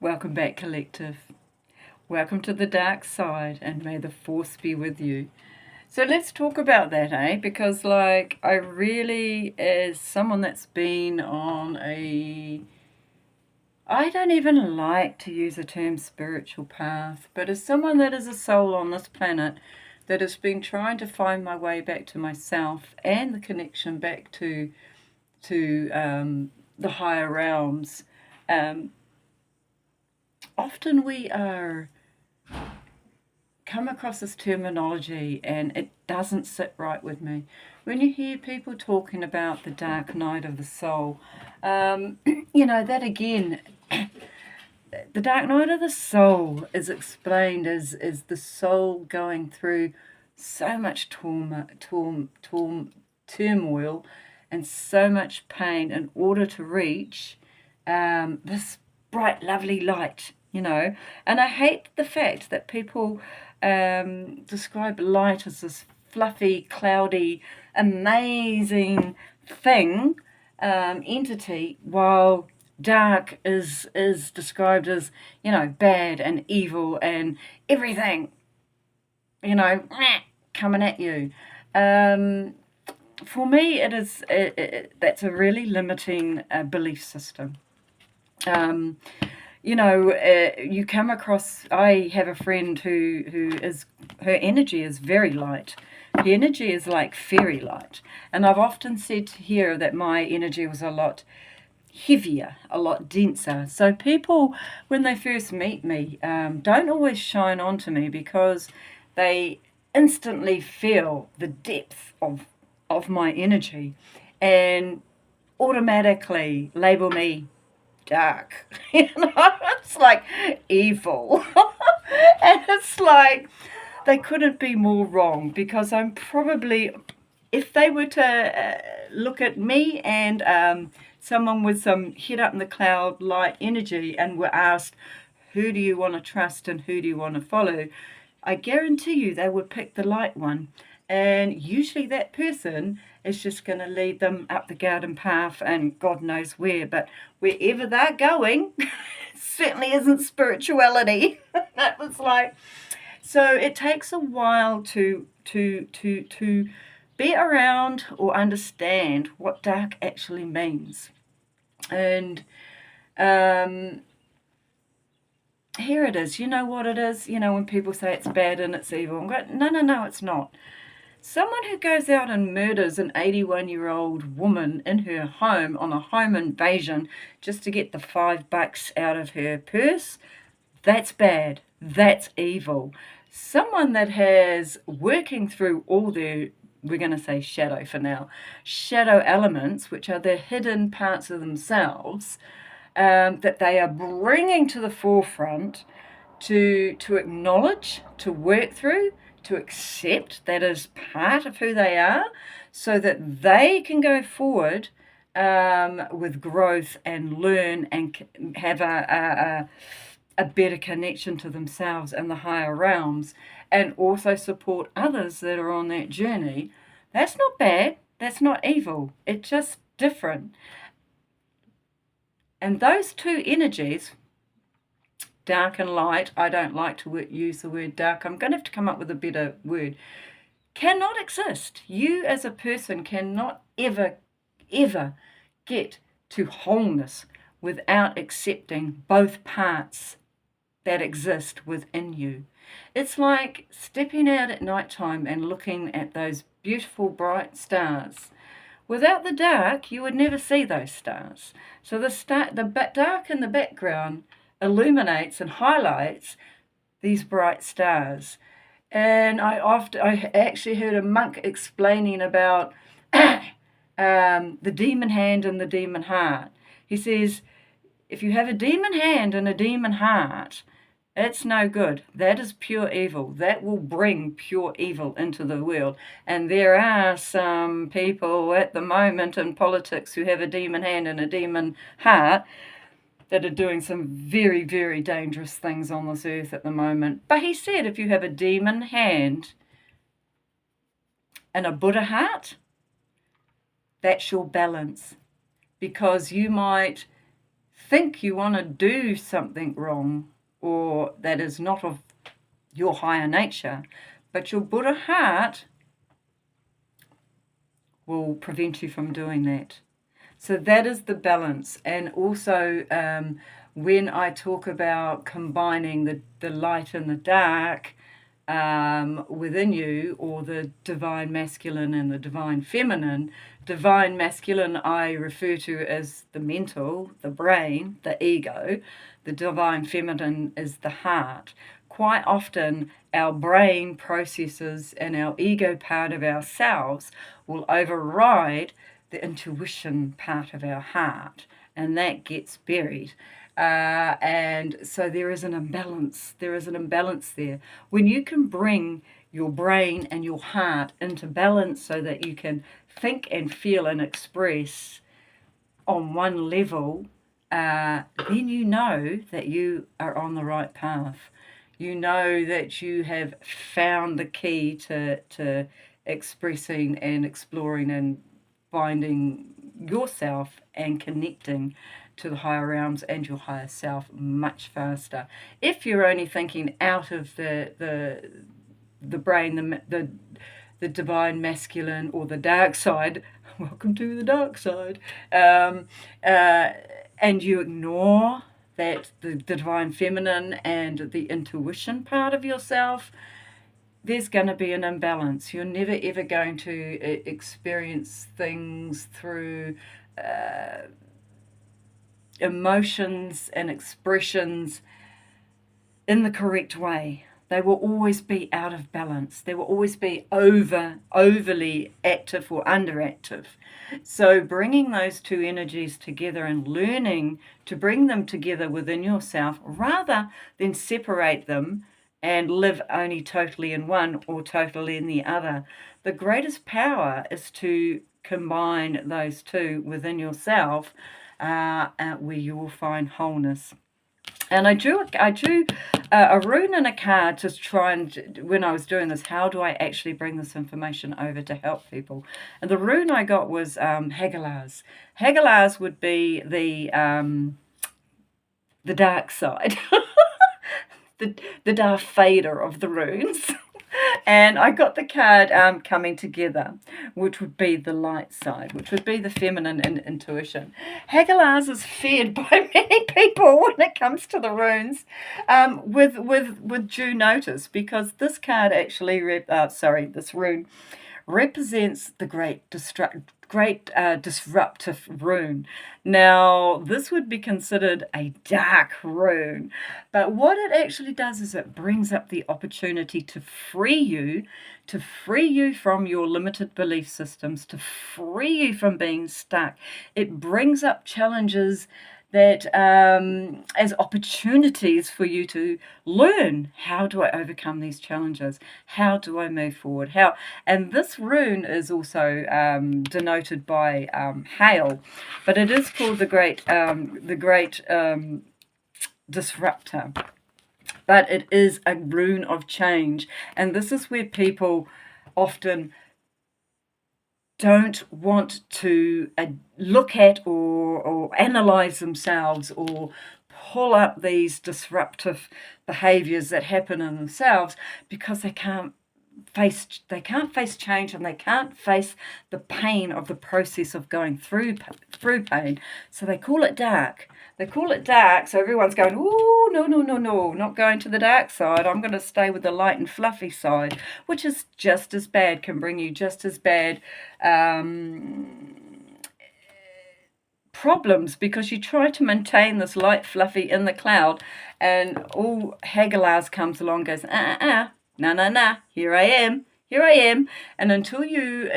Welcome back, Collective. Welcome to the dark side, and may the force be with you. So let's talk about that, eh? Because, I really, as someone that's been on I don't even like to use the term spiritual path, but as someone that is a soul on this planet that has been trying to find my way back to myself and the connection back to the higher realms, um, often we are come across this terminology and it doesn't sit right with me. When you hear people talking about the dark night of the soul, that again, the dark night of the soul is explained as the soul going through so much turmoil and so much pain in order to reach this bright, lovely light. And I hate the fact that people describe light as this fluffy, cloudy, amazing thing, entity, while dark is described as, bad and evil and everything, coming at you. For me, that's a really limiting belief system. You come across. I have a friend who is her energy is very light. Her energy is like fairy light, and I've often said to her that my energy was a lot heavier, a lot denser. So people, when they first meet me, don't always shine onto me because they instantly feel the depth of my energy and automatically label me dark. It's like evil. And it's like they couldn't be more wrong because I'm probably, if they were to look at me and someone with some head up in the cloud light energy and were asked, who do you want to trust and who do you want to follow? I guarantee you they would pick the light one. And usually that person is just going to lead them up the garden path and God knows where. But wherever they're going, certainly isn't spirituality. That was like, so it takes a while to be around or understand what dark actually means. And here it is. You know what it is? When people say it's bad and it's evil, I'm going, no, it's not. Someone who goes out and murders an 81-year-old woman in her home on a home invasion just to get the $5 out of her purse, that's bad. That's evil. Someone that has working through all their, we're going to say shadow for now, shadow elements, which are the hidden parts of themselves, that they are bringing to the forefront to acknowledge, to work through, to accept that is part of who they are so that they can go forward with growth and learn and have a better connection to themselves and the higher realms, and also support others that are on that journey. That's not bad. That's not evil. It's just different. And those two energies, dark and light, I don't like to use the word dark. I'm going to have to come up with a better word. Cannot exist. You as a person cannot ever get to wholeness without accepting both parts that exist within you. It's like stepping out at night time and looking at those beautiful bright stars. Without the dark, you would never see those stars. So the dark in the background illuminates and highlights these bright stars. And I actually heard a monk explaining about the demon hand and the demon heart. He says, if you have a demon hand and a demon heart, it's no good. That is pure evil. That will bring pure evil into the world. And there are some people at the moment in politics who have a demon hand and a demon heart that are doing some very, very dangerous things on this earth at the moment. But he said if you have a demon hand and a Buddha heart, that's your balance. Because you might think you want to do something wrong or that is not of your higher nature, but your Buddha heart will prevent you from doing that. So that is the balance. And also, when I talk about combining the light and the dark within you, or the divine masculine and the divine masculine I refer to as the mental, the brain, the ego. The divine feminine is the heart. Quite often our brain processes and our ego part of ourselves will override the intuition part of our heart, and that gets buried. And so there is an imbalance. There is an imbalance there. When you can bring your brain and your heart into balance so that you can think and feel and express on one level, then you know that you are on the right path. You know that you have found the key to expressing and exploring and finding yourself and connecting to the higher realms and your higher self much faster. If you're only thinking out of the brain, the divine masculine or the dark side, welcome to the dark side, and you ignore that the divine feminine and the intuition part of yourself, there's going to be an imbalance. You're never ever going to experience things through emotions and expressions in the correct way. They will always be out of balance. They will always be overly active or underactive. So bringing those two energies together and learning to bring them together within yourself rather than separate them and live only totally in one or totally in the other. The greatest power is to combine those two within yourself, where you will find wholeness. And I drew a rune and a card to try and, when I was doing this, how do I actually bring this information over to help people? And the rune I got was Hagalaz. Hagalaz would be the dark side, the Darth Vader of the runes. And I got the card coming together, which would be the light side, which would be the feminine intuition. Hagalaz is feared by many people when it comes to the runes, with due notice, because this card actually, this rune represents the great disruptive rune. Now, this would be considered a dark rune, but what it actually does is it brings up the opportunity to free you from your limited belief systems, to free you from being stuck. It brings up challenges that as opportunities for you to learn, how do I overcome these challenges? How do I move forward? And this rune is also denoted by hail, but it is called the great disruptor. But it is a rune of change, and this is where people often don't want to look at or analyze themselves or pull up these disruptive behaviors that happen in themselves, because they can't face change, and they can't face the pain of the process of going through pain. So they call it dark. So everyone's going, "Ooh, no, not going to the dark side. I'm going to stay with the light and fluffy side," which is just as bad, can bring you just as bad problems, because you try to maintain this light fluffy in the cloud, and all Hagalaz comes along and goes, nah, here I am, and until you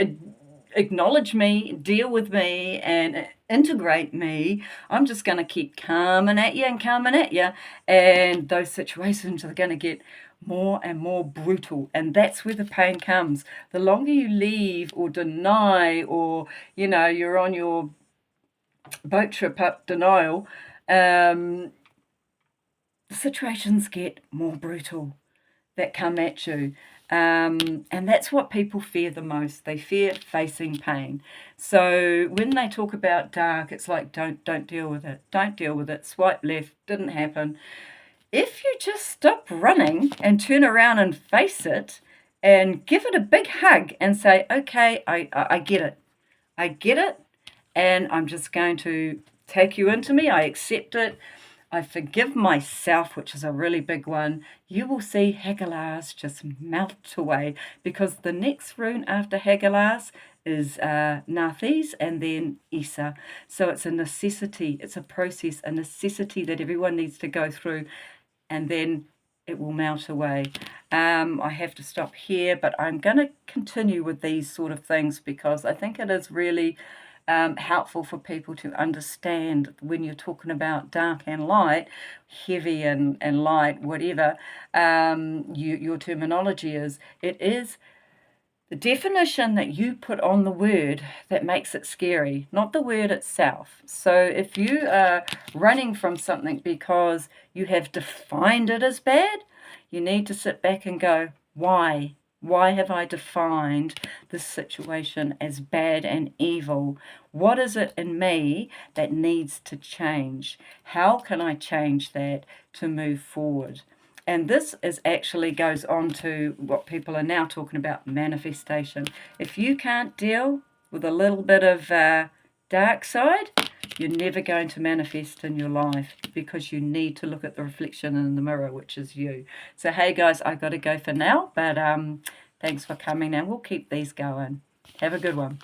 acknowledge me, deal with me, and integrate me, I'm just going to keep coming at you, and those situations are going to get more and more brutal, and that's where the pain comes. The longer you leave or deny, or you're on your boat trip up denial, the situations get more brutal that come at you. And that's what people fear the most. They fear facing pain. So when they talk about dark, it's like, don't deal with it. Don't deal with it. Swipe left. Didn't happen. If you just stop running and turn around and face it and give it a big hug and say, okay, I get it. I get it. And I'm just going to take you into me. I accept it. I forgive myself, which is a really big one. You will see Hagalaz just melt away, because the next rune after Hagalaz is Nathis and then Isa. So it's a necessity, it's a process, a necessity that everyone needs to go through, and then it will melt away. I have to stop here, but I'm going to continue with these sort of things because I think it is really helpful for people to understand when you're talking about dark and light, heavy and light, whatever your terminology is. It is the definition that you put on the word that makes it scary, not the word itself. So if you are running from something because you have defined it as bad, you need to sit back and go, why? Why have I defined this situation as bad and evil? What is it in me that needs to change? How can I change that to move forward? And this is actually goes on to what people are now talking about, manifestation. If you can't deal with a little bit of dark side, you're never going to manifest in your life, because you need to look at the reflection in the mirror, which is you. So, hey guys, I've got to go for now, but thanks for coming, and we'll keep these going. Have a good one.